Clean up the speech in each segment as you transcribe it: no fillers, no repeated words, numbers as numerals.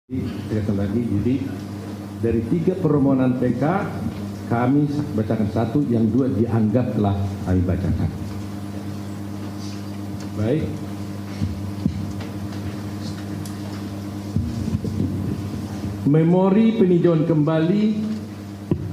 Sekali lagi, jadi dari 3 permohonan PK kami bacakan 1, yang 2 dianggap telah kami bacakan. Baik. Memori peninjauan kembali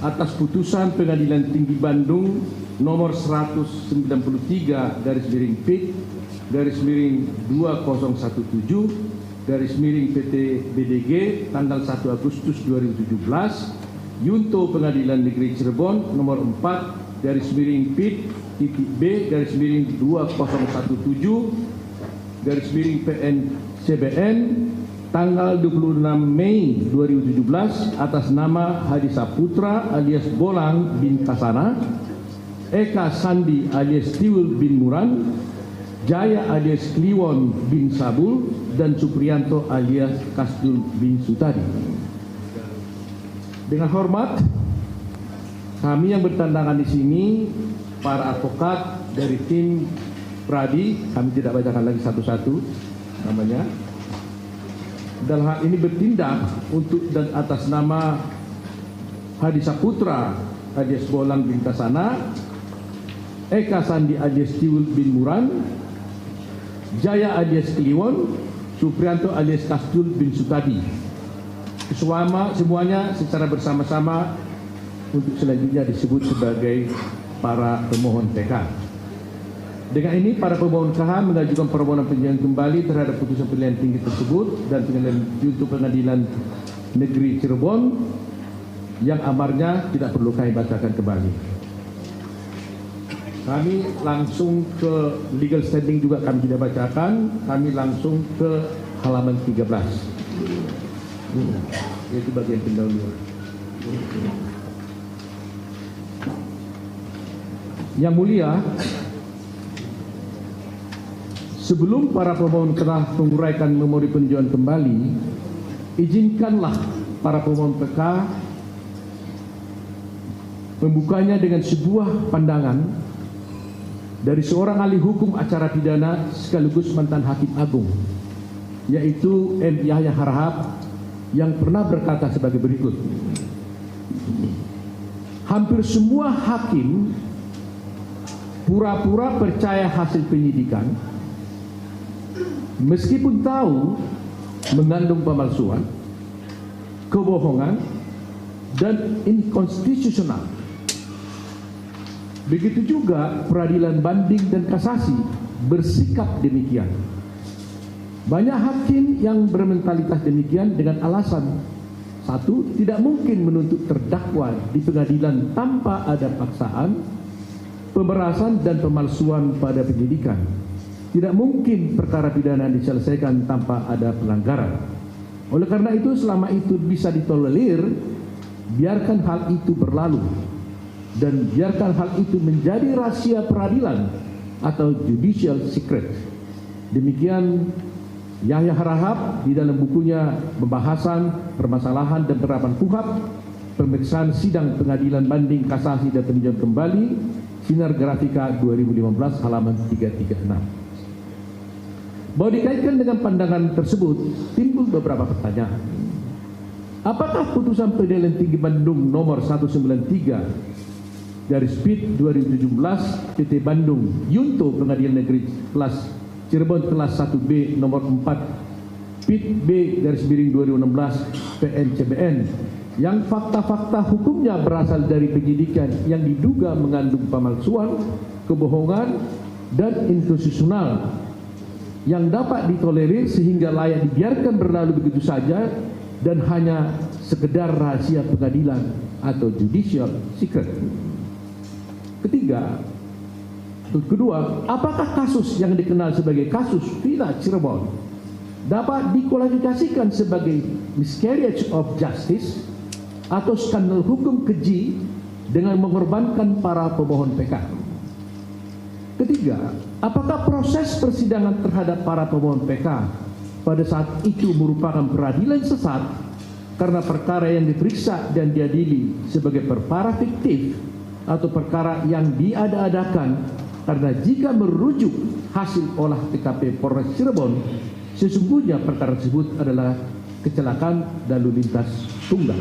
atas putusan Pengadilan Tinggi Bandung nomor 190/PIT/2017 /PT BDG tanggal 1 Agustus 2017, Yunto Pengadilan Negeri Cirebon nomor 4/PIT/B/2017/PN-CBN tanggal 26 Mei 2017 atas nama Hadi Saputra alias Bolang bin Kasana, Eka Sandi alias Tiwul bin Muran, Jaya alias Kliwon bin Sabul, dan Supriyanto alias Kasdul bin Sutadi. Dengan hormat, kami yang bertandangan di sini, para advokat dari tim Pradi, kami tidak bacakan lagi satu-satu namanya, dalam hal ini bertindak untuk dan atas nama Hadi Saputra alias Bolang bin Kasana, Eka Sandi alias Tiwul bin Muran, Jaya alias Kliwon, Supriyanto alias Kasdul bin Sutadi. Semuanya secara bersama-sama untuk selanjutnya disebut sebagai para pemohon PK. Dengan ini para pemohon KH mengajukan permohonan peninjauan kembali terhadap putusan pengadilan tinggi tersebut dan Yunto Pengadilan Negeri Cirebon yang amarnya tidak perlu kami bacakan kembali. Kami langsung ke legal standing juga kami tidak bacakan, kami langsung ke halaman 13. Itu bagian pendahuluan. Yang mulia, sebelum para pemohon telah menguraikan memori peninjauan kembali, izinkanlah para pemohon PK membukanya dengan sebuah pandangan dari seorang ahli hukum acara pidana sekaligus mantan hakim agung, yaitu M. Yahya Harahap, yang pernah berkata sebagai berikut: hampir semua hakim pura-pura percaya hasil penyidikan meskipun tahu mengandung pemalsuan, kebohongan, dan inkonstitusional. Begitu juga peradilan banding dan kasasi bersikap demikian. Banyak hakim yang bermentalitas demikian dengan alasan: 1. Tidak mungkin menuntut terdakwa di pengadilan tanpa ada paksaan, pemerasan, dan pemalsuan pada penyidikan. Tidak mungkin perkara pidana diselesaikan tanpa ada pelanggaran. Oleh karena itu, selama itu bisa ditolerir, biarkan hal itu berlalu dan biarkan hal itu menjadi rahasia peradilan atau judicial secret. Demikian Yahya Harahap di dalam bukunya Pembahasan Permasalahan dan Penerapan KUHP, Pemeriksaan Sidang Pengadilan Banding Kasasi dan Peninjauan Kembali, Sinar Grafika 2015 halaman 336. Bahwa dikaitkan dengan pandangan tersebut, timbul beberapa pertanyaan. Apakah putusan Pengadilan Tinggi Bandung nomor 193/PIT/2017 PT Bandung Yunto Pengadilan Negeri Cirebon kelas 1B nomor 4 PIT/B/2016 PN-CBN yang fakta-fakta hukumnya berasal dari penyidikan yang diduga mengandung pemalsuan, kebohongan, dan inkonstitusional yang dapat ditolerir sehingga layak dibiarkan berlalu begitu saja dan hanya sekedar rahasia pengadilan atau judicial secret. Kedua, apakah kasus yang dikenal sebagai kasus Villa Cirebon dapat dikualifikasikan sebagai miscarriage of justice atau skandal hukum keji dengan mengorbankan para pemohon PK? Ketiga, apakah proses persidangan terhadap para pemohon PK pada saat itu merupakan peradilan sesat karena perkara yang diperiksa dan diadili sebagai perkara fiktif atau perkara yang diada-adakan, karena jika merujuk hasil olah TKP Polres Cirebon, sesungguhnya perkara tersebut adalah kecelakaan lalu lintas tunggal.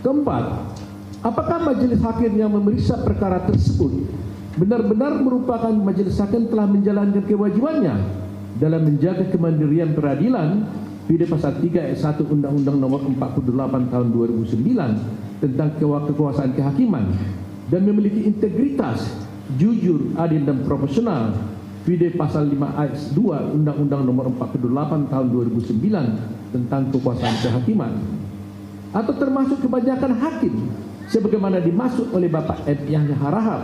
Keempat, apakah majelis hakim yang memeriksa perkara tersebut benar-benar merupakan majelis hakim telah menjalankan kewajibannya dalam menjaga kemandirian peradilan PD pasal 3 ayat 1 Undang-Undang Nomor 48 Tahun 2009 tentang kekuasaan kehakiman dan memiliki integritas, jujur, adil dan profesional PD pasal 5 ayat 2 Undang-Undang Nomor 48 Tahun 2009 tentang kekuasaan kehakiman, atau termasuk kebanyakan hakim sebagaimana dimaksud oleh Bapak M. Yahya Harahap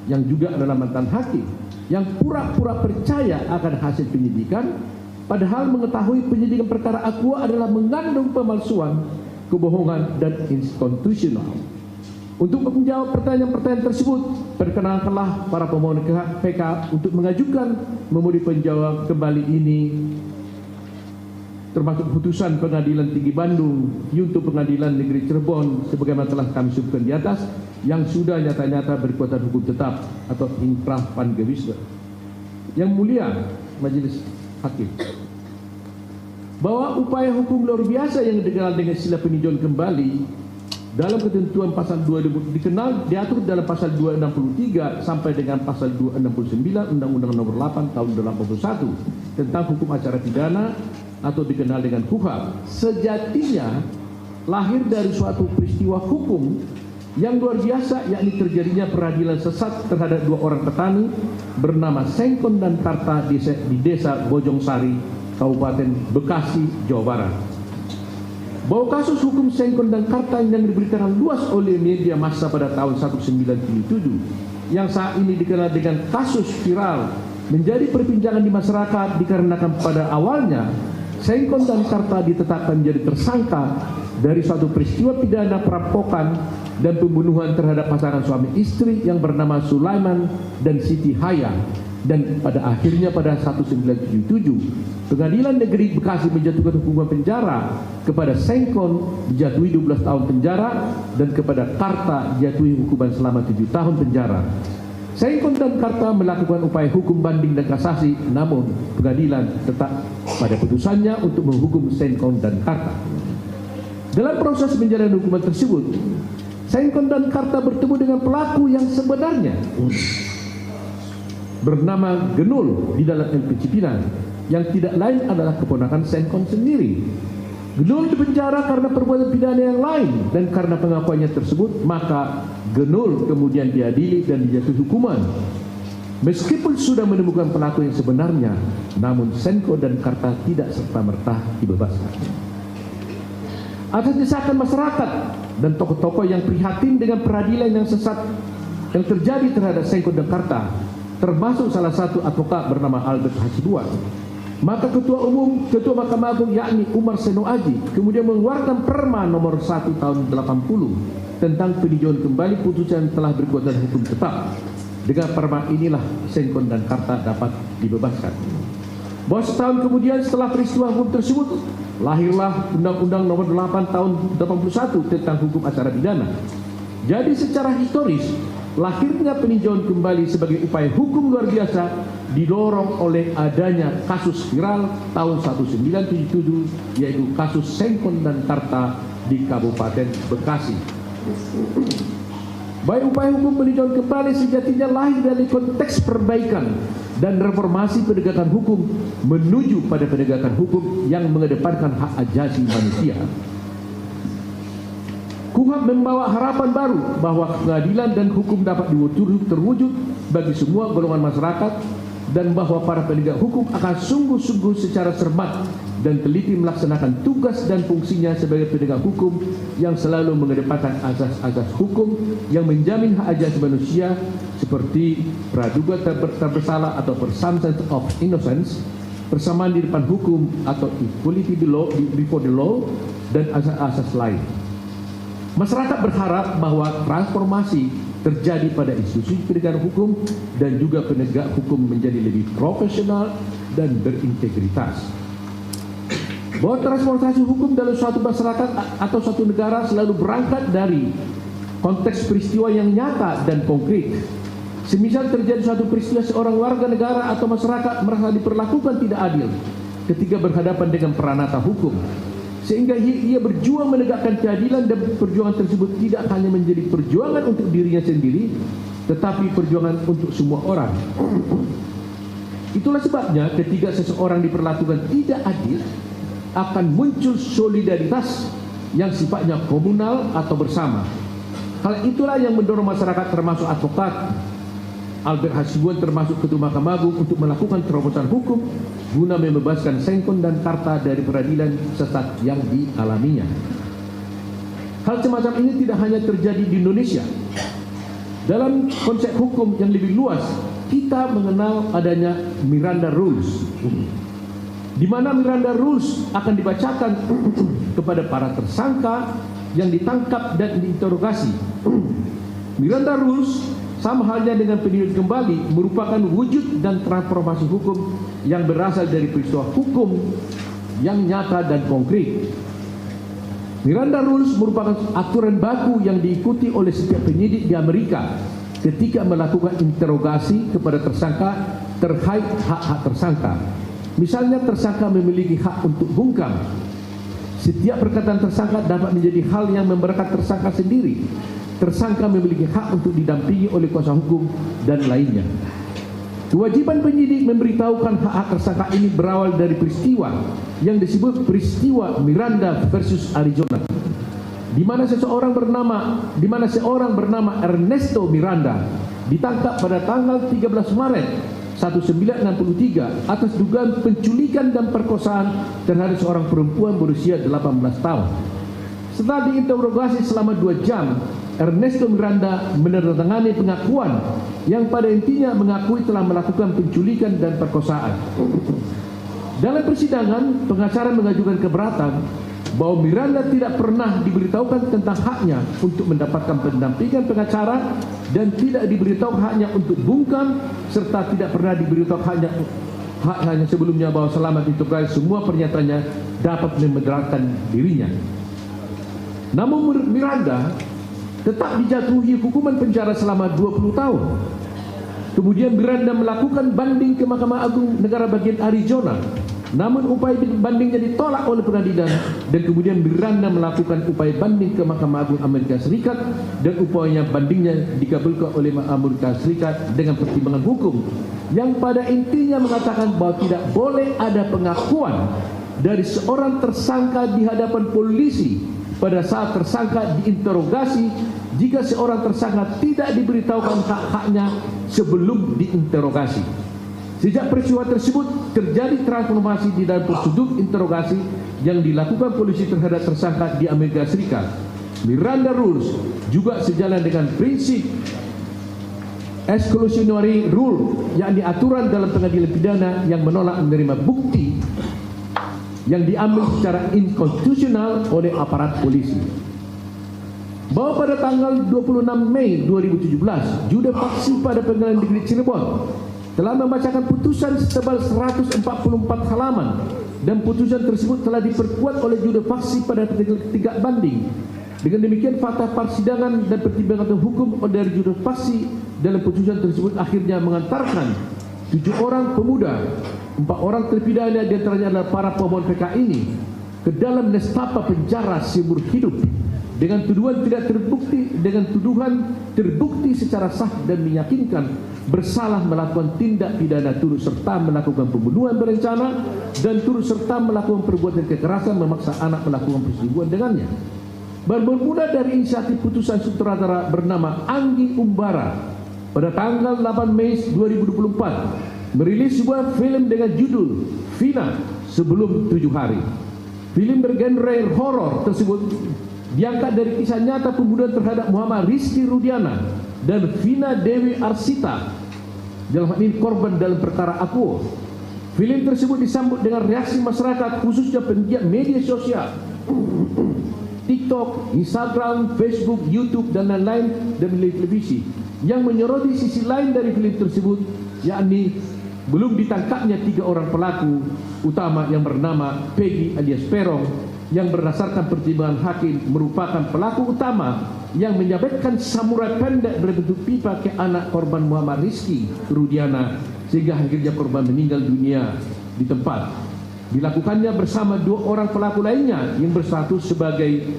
yang juga adalah mantan hakim yang pura-pura percaya akan hasil penyidikan padahal mengetahui penyidikan perkara aqua adalah mengandung pemalsuan, kebohongan dan inkonstitusional. Untuk menjawab pertanyaan-pertanyaan tersebut, perkenankanlah para pemohon PK untuk mengajukan memohon penjawab kembali ini, termasuk putusan Pengadilan Tinggi Bandung untuk Pengadilan Negeri Cirebon sebagaimana telah kami sebutkan di atas, yang sudah nyata-nyata berkekuatan hukum tetap atau inkrah pangewisda. Yang mulia majelis hakim, bahwa upaya hukum luar biasa yang dikenal dengan istilah peninjauan kembali dalam ketentuan pasal 2 diatur dalam pasal 263 sampai dengan pasal 269 Undang-Undang Nomor 8 Tahun 81 tentang hukum acara pidana atau dikenal dengan KUHP, sejatinya lahir dari suatu peristiwa hukum yang luar biasa, yakni terjadinya peradilan sesat terhadap dua orang petani bernama Sengkon dan Tarta di desa Bojongsari, Kabupaten Bekasi, Jawa Barat. Bahwa kasus hukum Sengkon dan Tarta yang diberitakan luas oleh media massa pada tahun 1977 yang saat ini dikenal dengan kasus viral menjadi perbincangan di masyarakat dikarenakan pada awalnya Sengkon dan Tarta ditetapkan menjadi tersangka dari suatu peristiwa pidana perampokan dan pembunuhan terhadap pasangan suami istri yang bernama Sulaiman dan Siti Haya, dan pada akhirnya pada 1977 Pengadilan Negeri Bekasi menjatuhkan hukuman penjara kepada Sengkon dijatuhi 12 tahun penjara dan kepada Tarta dijatuhi hukuman selama 7 tahun penjara. Sengkon dan Tarta melakukan upaya hukum banding dan kasasi, namun pengadilan tetap pada putusannya untuk menghukum Sengkon dan Tarta. Dalam proses menjalani hukuman tersebut, Sengkon dan Tarta bertemu dengan pelaku yang sebenarnya bernama Genul di dalam MP Cipinang, yang tidak lain adalah keponakan Sengkon sendiri. Genul dipenjara karena perbuatan pidana yang lain, dan karena pengakuannya tersebut maka Genul kemudian diadili dan dijatuhi hukuman. Meskipun sudah menemukan pelaku yang sebenarnya, namun Sengkon dan Tarta tidak serta-merta dibebaskan. Atas desakan masyarakat dan tokoh-tokoh yang prihatin dengan peradilan yang sesat yang terjadi terhadap Sengkon dan Tarta, termasuk salah satu advokat bernama Albert Hasibuan, maka Ketua Mahkamah Agung yakni Umar Seno Aji kemudian mengeluarkan Perma nomor 1 tahun 80 tentang peninjauan kembali putusan telah berkekuatan hukum tetap. Dengan Perma inilah Sengkon dan Tarta dapat dibebaskan. Bahwa setahun kemudian setelah peristiwa hukum tersebut, lahirlah Undang-Undang Nomor 8 Tahun 81 tentang hukum acara pidana. Jadi secara historis, lahirnya peninjauan kembali sebagai upaya hukum luar biasa didorong oleh adanya kasus viral tahun 1977, yaitu kasus Sengkon dan Tarta di Kabupaten Bekasi. Baik upaya hukum peninjauan kembali sejatinya lahir dari konteks perbaikan dan reformasi penegakan hukum menuju pada penegakan hukum yang mengedepankan hak asasi manusia. KUHP membawa harapan baru bahwa keadilan dan hukum dapat terwujud bagi semua golongan masyarakat, dan bahwa para penegak hukum akan sungguh-sungguh secara cermat dan teliti melaksanakan tugas dan fungsinya sebagai penegak hukum yang selalu mengedepankan asas-asas hukum yang menjamin hak asasi manusia seperti praduga tak bersalah atau presumption of innocence, persamaan di depan hukum atau equality before the law, dan asas-asas lain. Masyarakat berharap bahwa transformasi terjadi pada institusi penegakan hukum dan juga penegak hukum menjadi lebih profesional dan berintegritas. Bahwa transformasi hukum dalam suatu masyarakat atau suatu negara selalu berangkat dari konteks peristiwa yang nyata dan konkret. Semisal terjadi suatu peristiwa seorang warga negara atau masyarakat merasa diperlakukan tidak adil, ketika berhadapan dengan peranata hukum, sehingga ia berjuang menegakkan keadilan, dan perjuangan tersebut tidak hanya menjadi perjuangan untuk dirinya sendiri, tetapi perjuangan untuk semua orang. Itulah sebabnya ketika seseorang diperlakukan tidak adil, akan muncul solidaritas yang sifatnya komunal atau bersama. Hal itulah yang mendorong masyarakat termasuk advokat Albert Hasibuan termasuk Ketua Mahkamah Agung untuk melakukan terobosan hukum guna membebaskan Sengkon dan Karta dari peradilan sesat yang dialaminya. Hal semacam ini tidak hanya terjadi di Indonesia. Dalam konsep hukum yang lebih luas, kita mengenal adanya Miranda Rules, di mana Miranda Rules akan dibacakan kepada para tersangka yang ditangkap dan diinterogasi. Miranda Rules sama halnya dengan peninjauan kembali merupakan wujud dan transformasi hukum yang berasal dari peristiwa hukum yang nyata dan konkret. Miranda Rules merupakan aturan baku yang diikuti oleh setiap penyidik di Amerika ketika melakukan interogasi kepada tersangka terkait hak-hak tersangka. Misalnya, tersangka memiliki hak untuk bungkam. Setiap perkataan tersangka dapat menjadi hal yang memberatkan tersangka sendiri. Tersangka memiliki hak untuk didampingi oleh kuasa hukum dan lainnya. Kewajiban penyidik memberitahukan hak-hak tersangka ini berawal dari peristiwa yang disebut peristiwa Miranda versus Arizona, di mana seorang bernama Ernesto Miranda ditangkap pada tanggal 13 Maret 1963 atas dugaan penculikan dan perkosaan terhadap seorang perempuan berusia 18 tahun. Setelah diinterogasi selama 2 jam, Ernesto Miranda menandatangani pengakuan yang pada intinya mengakui telah melakukan penculikan dan perkosaan. Dalam persidangan, pengacara mengajukan keberatan bahwa Miranda tidak pernah diberitahukan tentang haknya untuk mendapatkan pendampingan pengacara dan tidak diberitahu haknya untuk bungkam, serta tidak pernah diberitahu haknya sebelumnya bahwa selama diinterogasi semua pernyataannya dapat memudaratkan dirinya. Namun Miranda tetap dijatuhi hukuman penjara selama 20 tahun. Kemudian Miranda melakukan banding ke Mahkamah Agung Negara Bagian Arizona. Namun upaya bandingnya ditolak oleh pengadilan, dan kemudian Miranda melakukan upaya banding ke Mahkamah Agung Amerika Serikat, dan upaya bandingnya dikabulkan oleh Amerika Serikat dengan pertimbangan hukum yang pada intinya mengatakan bahwa tidak boleh ada pengakuan dari seorang tersangka di hadapan polisi pada saat tersangka diinterogasi jika seorang tersangka tidak diberitahukan hak-haknya sebelum diinterogasi. Sejak peristiwa tersebut terjadi transformasi di dalam prosedur interogasi yang dilakukan polisi terhadap tersangka di Amerika Serikat. Miranda Rules juga sejalan dengan prinsip exclusionary rule, yakni aturan dalam pengadilan pidana yang menolak menerima bukti yang diambil secara inkonstitusional oleh aparat polisi. Bahwa pada tanggal 26 Mei 2017, Judek Paksi pada Pengadilan Negeri Cirebon telah membacakan putusan setebal 144 halaman, dan putusan tersebut telah diperkuat oleh Judek Paksi pada tingkat banding. Dengan demikian, fakta persidangan dan pertimbangan hukum dari Judek Paksi dalam putusan tersebut akhirnya mengantarkan 7 orang pemuda, 4 orang terpidana di antaranya adalah para pemohon PK ini, ke dalam nestapa penjara seumur hidup dengan tuduhan terbukti secara sah dan meyakinkan bersalah melakukan tindak pidana turut serta melakukan pembunuhan berencana dan turut serta melakukan perbuatan kekerasan memaksa anak melakukan perselingkuhan dengannya. Bermula dari inisiatif putusan sutradara bernama Anggi Umbara pada tanggal 8 Mei 2024 merilis sebuah film dengan judul Vina Sebelum 7 Hari. Film bergenre horor tersebut diangkat dari kisah nyata pembunuhan terhadap Muhammad Rizky Rudiana dan Vina Dewi Arsita, dalam hal ini korban dalam perkara Akuo. Film tersebut disambut dengan reaksi masyarakat, khususnya penggiat media sosial, TikTok, Instagram, Facebook, YouTube dan lain-lain, dan media televisi, yang menyoroti sisi lain dari film tersebut, yakni belum ditangkapnya 3 orang pelaku utama yang bernama Peggy alias Perong, yang berdasarkan pertimbangan hakim merupakan pelaku utama yang menyabetkan samurai pendek berbentuk pipa ke anak korban Muhammad Rizky Rudiana, sehingga akhirnya korban meninggal dunia di tempat. Dilakukannya bersama 2 orang pelaku lainnya yang berstatus sebagai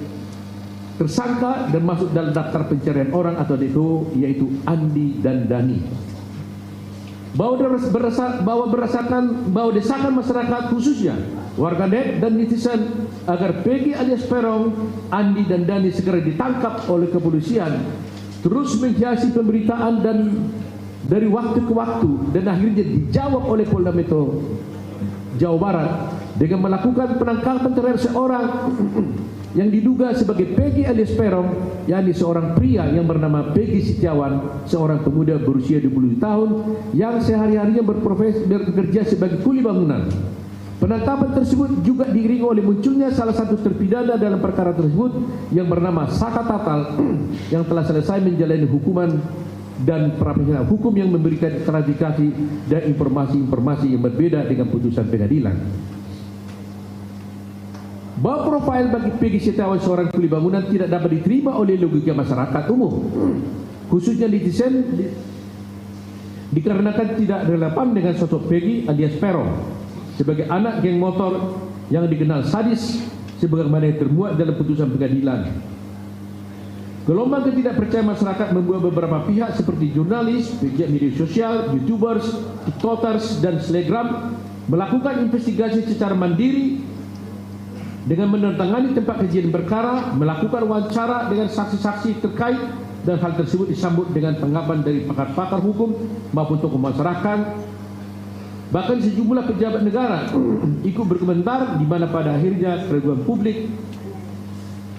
tersangka dan masuk dalam daftar pencarian orang atau DPO, yaitu Andi dan Dani. Bahwa desakan masyarakat khususnya warganet dan netizen agar Peggy alias Peron, Andi dan Dani segera ditangkap oleh kepolisian terus menghiasi pemberitaan dan dari waktu ke waktu, dan akhirnya dijawab oleh Polda Metro Jawa Barat dengan melakukan penangkapan terhadap seorang yang diduga sebagai Peggy alias Peron, yakni seorang pria yang bernama Peggy Setiawan, seorang pemuda berusia 20 tahun yang sehari-harinya bekerja sebagai kuli bangunan. Penangkapan tersebut juga diiringi oleh munculnya salah satu terpidana dalam perkara tersebut yang bernama Saka Tatal yang telah selesai menjalani hukuman dan profesional hukum yang memberikan klarifikasi dan informasi-informasi yang berbeda dengan putusan pengadilan. Bahwa profil bagi Peggy Setiawan seorang kuli bangunan tidak dapat diterima oleh logika masyarakat umum, khususnya netizen, dikarenakan tidak relevan dengan sosok Peggy alias Peron sebagai anak geng motor yang dikenal sadis sebagaimana yang termuat dalam putusan pengadilan. Gelombang ketidakpercayaan masyarakat membuat beberapa pihak seperti jurnalis, pegiat media sosial, YouTubers, TikTokers, dan Telegram melakukan investigasi secara mandiri dengan menandatangani tempat kejadian perkara, melakukan wawancara dengan saksi-saksi terkait, dan hal tersebut disambut dengan tanggapan dari pakar-pakar hukum maupun tokoh masyarakat. Bahkan sejumlah pejabat negara ikut berkomentar, di mana pada akhirnya keraguan publik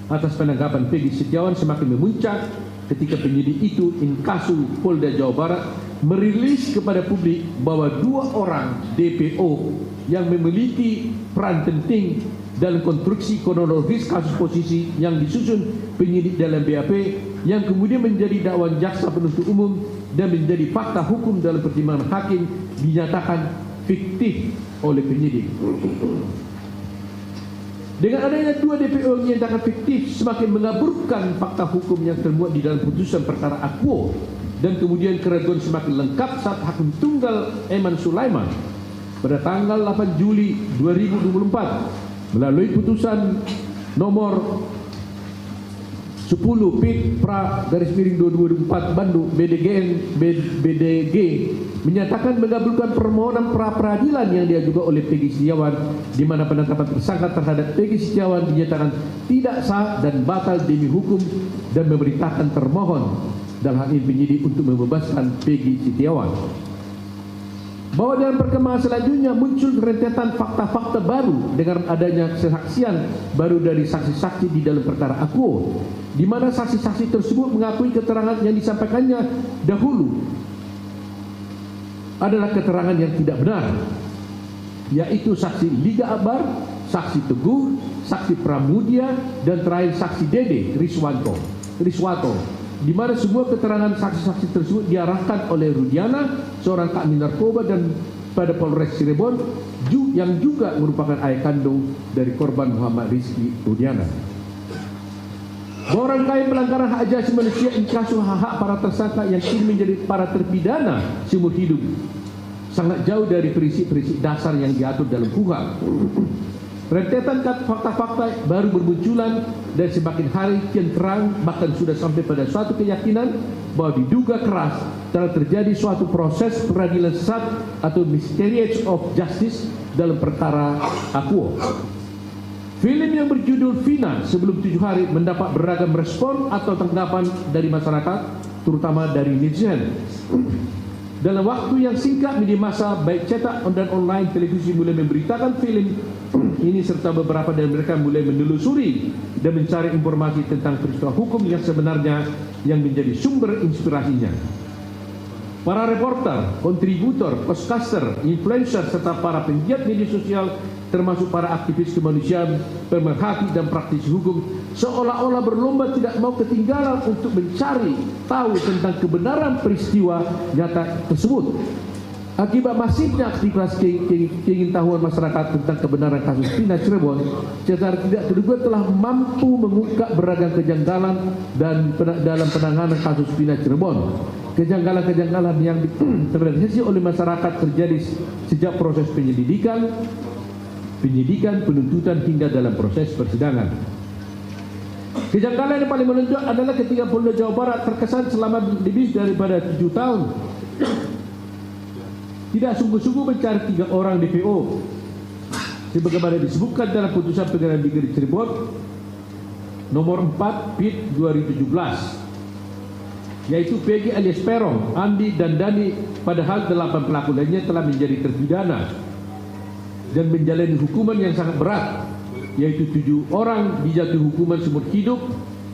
atas penangkapan Peggy Setiawan semakin memuncak ketika penyidik itu Inkasu Polda Jawa Barat merilis kepada publik bahwa 2 orang DPO yang memiliki peran penting dalam konstruksi kronologis kasus posisi yang disusun penyidik dalam BAP yang kemudian menjadi dakwaan jaksa penuntut umum dan menjadi fakta hukum dalam pertimbangan hakim dinyatakan fiktif oleh penyidik. Dengan adanya 2 DPO yang dinyatakan fiktif semakin mengaburkan fakta hukum yang termuat di dalam putusan perkara Akuo, dan kemudian keraguan semakin lengkap saat Hakim Tunggal Eman Sulaiman pada tanggal 8 Juli 2024 melalui putusan nomor 10 Pit Pra /2024 Bandung BDG menyatakan mengabulkan permohonan pra peradilan yang diajukan oleh Peggy Setiawan, di mana penangkapan tersangka terhadap Peggy Setiawan dinyatakan tidak sah dan batal demi hukum, dan memerintahkan termohon dalam hal ini penyidik untuk membebaskan Peggy Setiawan. Bahwa dalam perkembangan selanjutnya muncul rentetan fakta-fakta baru dengan adanya kesaksian baru dari saksi-saksi di dalam perkara Akuo, di mana saksi-saksi tersebut mengakui keterangan yang disampaikannya dahulu adalah keterangan yang tidak benar, yaitu saksi Liga Akbar, saksi Teguh, saksi Pramudia, dan terakhir saksi Dede Riswanto, di mana semua keterangan saksi-saksi tersebut diarahkan oleh Rudiana, seorang kakmi narkoba dan pada Polres Cirebon, yang juga merupakan ayah kandung dari korban Muhammad Rizky Rudiana. Bahwa rangkaian pelanggaran hak asasi manusia inkasu hak-hak para tersangka yang kini menjadi para terpidana seumur hidup sangat jauh dari prinsip-prinsip dasar yang diatur dalam KUHP. Rentetan fakta-fakta baru bermunculan dan semakin hari kian terang, bahkan sudah sampai pada suatu keyakinan bahwa diduga keras telah terjadi suatu proses peradilan sesat atau miscarriage of justice dalam perkara Akuo. Film yang berjudul Vina sebelum 7 hari mendapat beragam respon atau tanggapan dari masyarakat, terutama dari netizen. Dalam waktu yang singkat, media massa baik cetak dan online televisi mulai memberitakan film ini, serta beberapa dari mereka mulai menelusuri dan mencari informasi tentang peristiwa hukum yang sebenarnya yang menjadi sumber inspirasinya. Para reporter, kontributor, podcaster, influencer, serta para penggiat media sosial termasuk para aktivis kemanusiaan, pemerhati dan praktisi hukum seolah-olah berlomba tidak mau ketinggalan untuk mencari tahu tentang kebenaran peristiwa nyata tersebut. Akibat masifnya aktivitas keingintahuan masyarakat tentang kebenaran kasus Vina Cirebon, secara tidak terduga telah mampu mengungkap beragam kejanggalan dan dalam penanganan kasus Vina Cirebon. Kejanggalan-kejanggalan yang terdeteksi oleh masyarakat terjadi sejak proses penyelidikan, penyidikan, penuntutan hingga dalam proses persidangan. Kejanggalan yang paling menonjol adalah ketika Polda Jawa Barat terkesan selama lebih daripada 7 tahun tidak sungguh-sungguh mencari 3 orang DPO sebagaimana disebutkan dalam putusan Pengadilan Negeri Cirebon nomor 4 PIT 2017, yaitu Peggy alias Peron, Andi dan Dani, padahal 8 pelaku lainnya telah menjadi terpidana dan menjalani hukuman yang sangat berat, yaitu 7 orang dijatuhi hukuman seumur hidup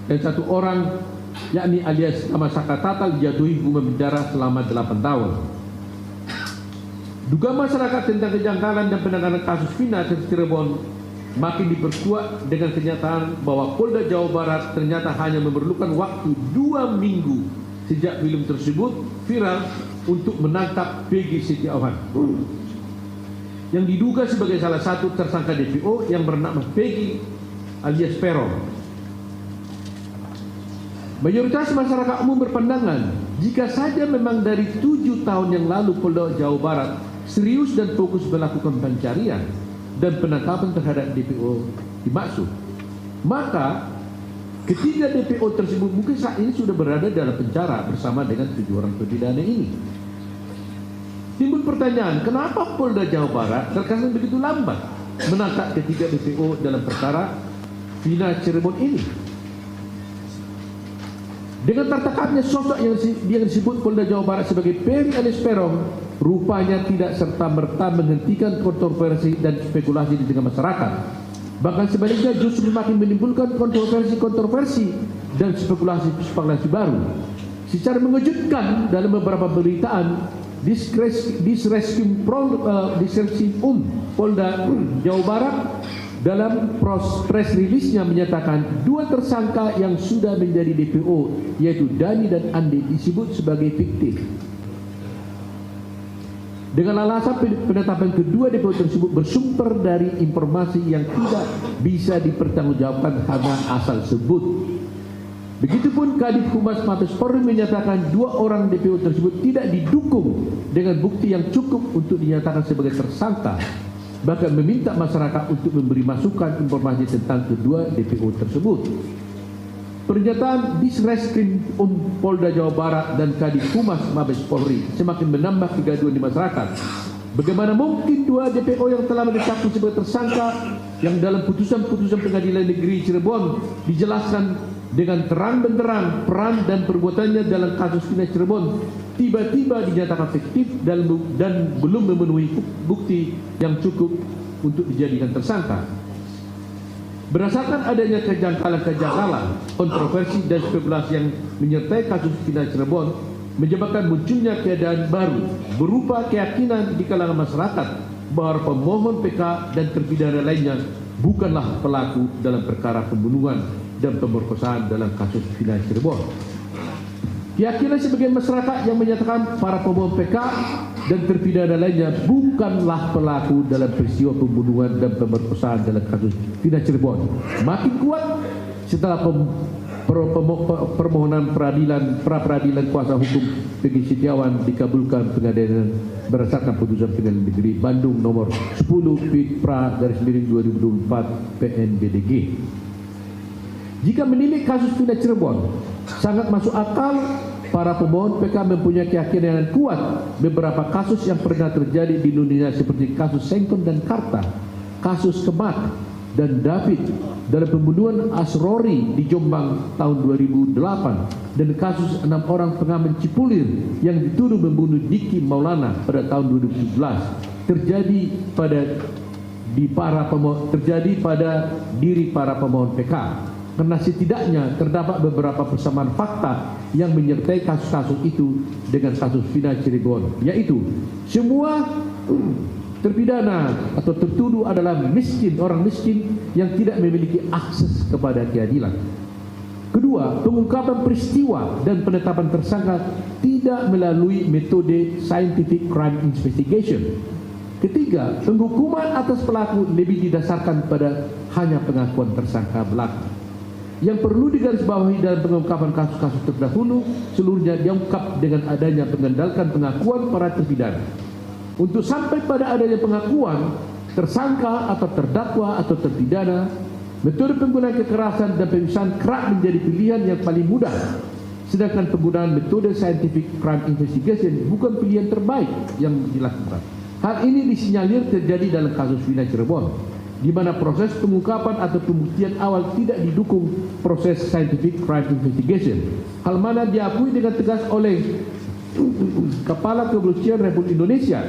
dan 1 orang yakni alias Kamasaka Tatal dijatuhi hukuman penjara selama 8 tahun. Duga masyarakat tentang kejanggalan dan penanganan kasus Vina Cirebon makin diperkuat dengan kenyataan bahwa Polda Jawa Barat ternyata hanya memerlukan waktu 2 minggu sejak film tersebut viral untuk menangkap Peggy Setiawan yang diduga sebagai salah satu tersangka DPO yang bernama Peggy alias Peron. Mayoritas masyarakat umum berpandangan jika saja memang dari 7 tahun yang lalu Polda Jawa Barat serius dan fokus melakukan pencarian dan penangkapan terhadap DPO dimaksud, maka ketiga DPO tersebut mungkin saat ini sudah berada dalam penjara bersama dengan 7 orang terpidana ini. Timbul pertanyaan, kenapa Polda Jawa Barat terkesan begitu lambat menangkap ketiga DPO dalam perkara Vina Cirebon ini? Dengan tertangkapnya sosok yang disebut Polda Jawa Barat sebagai Peggy alias Peron, rupanya tidak serta-merta menghentikan kontroversi dan spekulasi di tengah masyarakat. Bahkan sebaliknya justru makin menimbulkan kontroversi dan spekulasi baru. Secara mengejutkan dalam beberapa beritaan, Disreskrim Polda Jawa Barat dalam press release-nya menyatakan 2 tersangka yang sudah menjadi DPO yaitu Dani dan Andi disebut sebagai fiktif. Dengan alasan penetapan kedua DPO tersebut bersumber dari informasi yang tidak bisa dipertanggungjawabkan karena asal sebut. Begitupun Kadif Humas Mabes Polri menyatakan 2 orang DPO tersebut tidak didukung dengan bukti yang cukup untuk dinyatakan sebagai tersangka, bahkan meminta masyarakat untuk memberi masukan informasi tentang kedua DPO tersebut. Pernyataan Disreskrim Polda Jawa Barat dan Kadif Humas Mabes Polri semakin menambah kegaduhan di masyarakat. Bagaimana mungkin 2 DPO yang telah ditetapkan sebagai tersangka yang dalam putusan-putusan Pengadilan Negeri Cirebon dijelaskan dengan terang benderang peran dan perbuatannya dalam kasus Vina Cirebon tiba-tiba dinyatakan fiktif dan belum memenuhi bukti yang cukup untuk dijadikan tersangka. Berdasarkan adanya kejanggalan, kontroversi dan spekulasi yang menyertai kasus Vina Cirebon menyebabkan munculnya keadaan baru berupa keyakinan di kalangan masyarakat bahwa pemohon PK dan terpidana lainnya bukanlah pelaku dalam perkara pembunuhan dan pemerkosaan dalam kasus Vina Cirebon. Keyakinan sebagian masyarakat yang menyatakan para pemohon PK dan terpidana lainnya bukanlah pelaku dalam peristiwa pembunuhan dan pemerkosaan dalam kasus Vina Cirebon makin kuat setelah permohonan pra-peradilan kuasa hukum Peggy Setiawan dikabulkan pengadilan berdasarkan putusan Pengadilan Negeri Bandung nomor 10 PIT pra-2024 PNBDG. Jika menilik kasus Vina Cirebon, sangat masuk akal para pemohon PK mempunyai keyakinan yang kuat beberapa kasus yang pernah terjadi di Indonesia seperti kasus Sengkon dan Karta, kasus Kemat dan David dalam pembunuhan Asrori di Jombang tahun 2008 dan kasus 6 orang pengamen Cipulir yang dituduh membunuh Diki Maulana pada tahun 2017 terjadi pada diri para pemohon PK. Karena setidaknya terdapat beberapa persamaan fakta yang menyertai kasus-kasus itu dengan kasus Vina Cirebon, yaitu semua terpidana atau tertuduh adalah orang miskin yang tidak memiliki akses kepada keadilan. Kedua, pengungkapan peristiwa dan penetapan tersangka tidak melalui metode scientific crime investigation. Ketiga, penghukuman atas pelaku lebih didasarkan pada hanya pengakuan tersangka belaka. Yang perlu digarisbawahi dalam pengungkapan kasus-kasus terdahulu seluruhnya diungkap dengan adanya mengandalkan pengakuan para terpidana. Untuk sampai pada adanya pengakuan, tersangka atau terdakwa atau terpidana, metode penggunaan kekerasan dan pemisahan kerap menjadi pilihan yang paling mudah, sedangkan penggunaan metode scientific crime investigation bukan pilihan terbaik yang dilakukan. Hal ini disinyalir terjadi dalam kasus Vina Cirebon, di mana proses pengungkapan atau pembuktian awal tidak didukung proses scientific crime investigation. Hal mana diakui dengan tegas oleh Kepala Kepolisian Republik Indonesia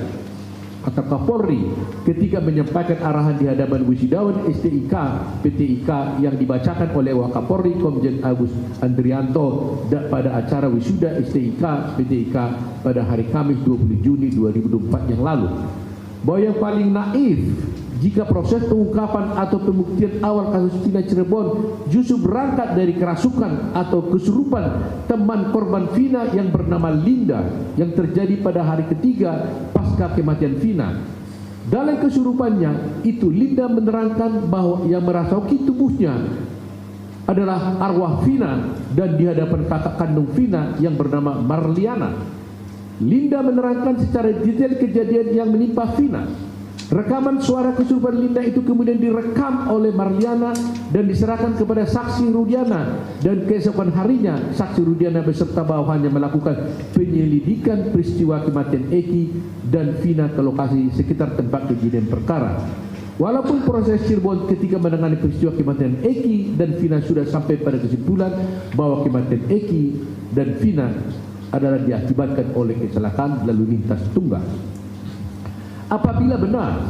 atau Kapolri ketika menyampaikan arahan di hadapan wisudawan STIK PTIK yang dibacakan oleh Wakapolri Komjen Agus Andrianto pada acara wisuda STIK PTIK pada hari Kamis 20 Juni 2024 yang lalu, bahwa yang paling naif jika proses pengungkapan atau pembuktian awal kasus Vina Cirebon justru berangkat dari kerasukan atau kesurupan teman korban Vina yang bernama Linda yang terjadi pada hari ketiga pasca kematian Vina. Dalam kesurupannya itu, Linda menerangkan bahwa yang merasuki tubuhnya adalah arwah Vina dan di hadapan kakak kandung Vina yang bernama Marliana. Linda menerangkan secara detail kejadian yang menimpa Vina. Rekaman suara kesurupan Linda itu kemudian direkam oleh Marliana dan diserahkan kepada saksi Rudiana, dan keesokan harinya saksi Rudiana beserta bawahannya melakukan penyelidikan peristiwa kematian Eki dan Vina ke lokasi sekitar tempat kejadian perkara. Walaupun proses Cirebon ketika menangani peristiwa kematian Eki dan Vina sudah sampai pada kesimpulan bahwa kematian Eki dan Vina adalah diakibatkan oleh kecelakaan lalu lintas tunggal. Apabila benar,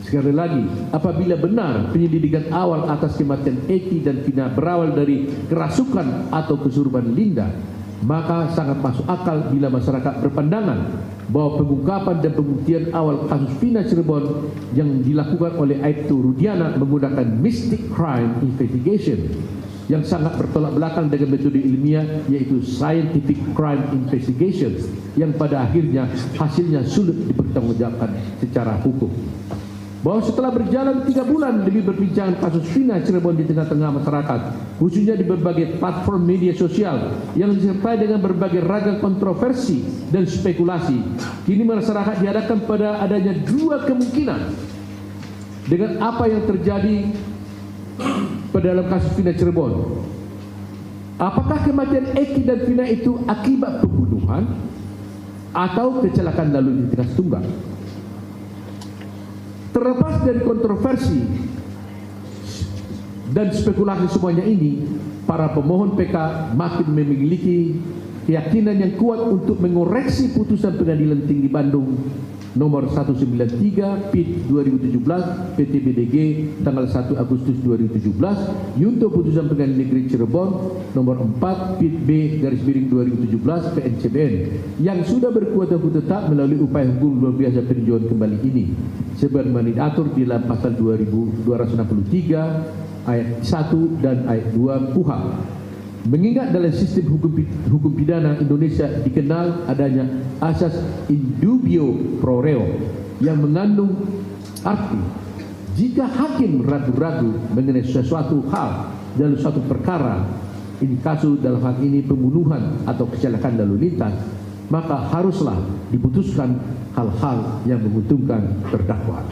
sekali lagi, apabila benar penyelidikan awal atas kematian Eki dan Vina berawal dari kerasukan atau kesurupan Linda, maka sangat masuk akal bila masyarakat berpandangan bahwa pengungkapan dan pembuktian awal kasus Vina Cirebon yang dilakukan oleh Aibtu Rudiana menggunakan mystic crime investigation yang sangat bertolak belakang dengan metode ilmiah, yaitu scientific crime investigation, yang pada akhirnya hasilnya sulit dipertanggungjawabkan secara hukum. Bahwa setelah berjalan 3 bulan demi perbincangan kasus Vina Cirebon di tengah-tengah masyarakat, khususnya di berbagai platform media sosial yang disertai dengan berbagai ragam kontroversi dan spekulasi, kini masyarakat dihadapkan pada adanya 2 kemungkinan dengan apa yang terjadi pada dalam kasus Vina Cirebon. Apakah kematian Eki dan Vina itu akibat pembunuhan atau kecelakaan lalu lintas tunggal? Terlepas dari kontroversi dan spekulasi semuanya ini, para pemohon PK makin memiliki keyakinan yang kuat untuk mengoreksi putusan Pengadilan Tinggi Bandung nomor 193 PIT 2017 PT BDG tanggal 1 Agustus 2017 Yunto putusan Pengadilan Negeri Cirebon nomor 4 PIT B /2017 PNCBN yang sudah berkuatan hukum tetap melalui upaya hukum luar biasa peninjauan kembali ini sebagaimana diatur di dalam pasal 2263 ayat 1 dan ayat 2 KUHP. Mengingat dalam sistem hukum pidana Indonesia dikenal adanya asas in dubio pro reo yang mengandung arti jika hakim ragu-ragu mengenai sesuatu hal dalam suatu perkara, ini kasus dalam hal ini pembunuhan atau kecelakaan lalu lintas, maka haruslah diputuskan hal-hal yang menguntungkan terdakwa.